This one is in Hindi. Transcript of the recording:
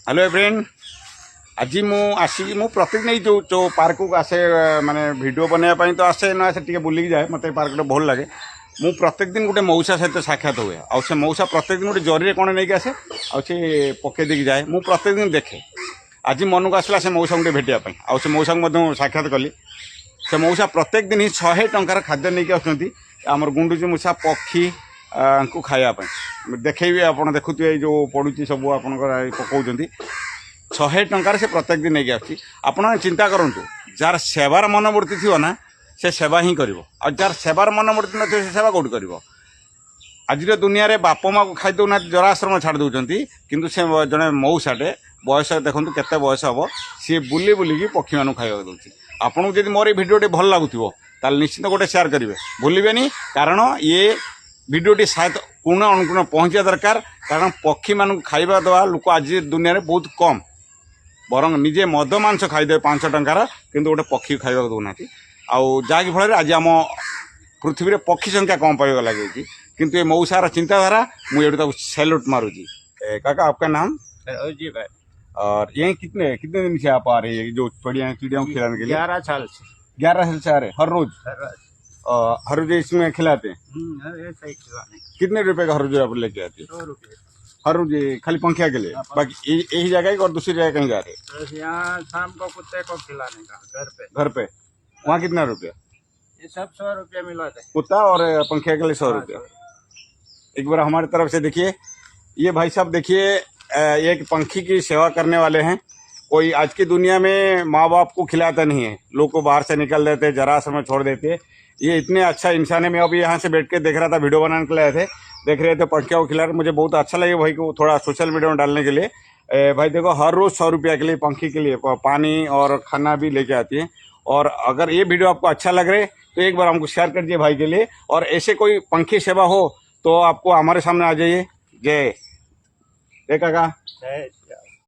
Hello everyone. आज मु प्रत्येक जो पार्क को आसे माने वीडियो बनाया तो आसे ना आसे बुलिक जाए मत पार्क भल लगे। मु प्रत्येक दिन गोटे मौसा सहित साक्षात हुए आ से मौसा प्रत्येक दिन गोटे जरी कौन नहीं आसे आ पकई देकी जाए। मु प्रत्येक दिन देखे आज मन को आसला से मौसा गोटे भेटापी आ से मौसा साक्षात कली। से मौसा प्रत्येक दिन ही 100 टंकार खाद्य नहीं आमर गुंडुची मूषा पक्षी को खायापी देखी आप देखुए जो पड़ुची सब आप पकाउं 100 टंकार से प्रत्येक दिन नहीं आसी। आप चिंता करूँ जार सेवार मनोवृत्ति थी ना से सेवा ही कर जार सेवार मनोवृत्ति न से सेवा कौट कर। आज दुनिया रे बाप माँ को खाई दौना जराश्रम छाड़ दौरान किंतु से जड़े मौसाटे बयस देखो केते बयस हम सी बुली बुलिकी पक्षी मानू खाइबा दूसरी। आपको जब मोर भिडियोटी भल लगुव ताल निश्चित गोटे शेयर करेंगे भूलें कारण ये भिडियोटी शायद कोण अनुकोण पहुँचा दरकार कारण पक्षी मानू खाइबा दवा लोक आज दुनिया रे बहुत कम बरं निजे मद मांस खाईदे 500 टंकार किंतु गोटे पक्षी खाइबा दौना आकि फल आज आम पृथ्वी रे पक्षी संख्या कम पाइबा लगे किंतु ये मौसार चिंताधारा मुझे सैल्यूट मारूची। काका आपका नाम? जी भाई। और ये कितने कितने दिन से आप आ रहे हैं जो चिड़िया को खिलाने के लिए? 11 साल से। 11 साल से आ रहे हर रोज? हर रोज इसमें खिलाते हैं? ऐसा ही खिलाने। कितने रुपए का हर रोज आप लेके आते हैं? 100 रुपये हर रोज खाली पंखिया के लिए? बाकी यही जगह और दूसरी जगह कहीं जा रहे हैं? तो यहाँ शाम को कुत्ते को खिलाने का घर पे वहाँ कितना रुपया? ये सब 100 रुपये मिलाते हैं। कुत्ता और पंखिया के लिए 100 रुपया। एक बार हमारी तरफ से देखिए ये भाई साहब देखिए एक पंखी की सेवा करने वाले हैं। कोई आज की दुनिया में माँ बाप को खिलाता नहीं है, लोग को बाहर से निकल देते जराश्रम में छोड़ देते। ये इतने अच्छा इंसान है। मैं अभी यहाँ से बैठ के देख रहा था, वीडियो बनाने के लिए आए थे, देख रहे थे पंखिया को खिला रहे। मुझे बहुत अच्छा लगे भाई को थोड़ा सोशल मीडिया में डालने के लिए। भाई देखो हर रोज 100 रुपया के लिए पंखी के लिए पानी और खाना भी लेके आती है। और अगर ये वीडियो आपको अच्छा लग रहा है तो एक बार हमको शेयर कर दीजिए भाई के लिए। और ऐसे कोई पंखी सेवा हो तो आपको हमारे सामने आ जाइए। जय काका।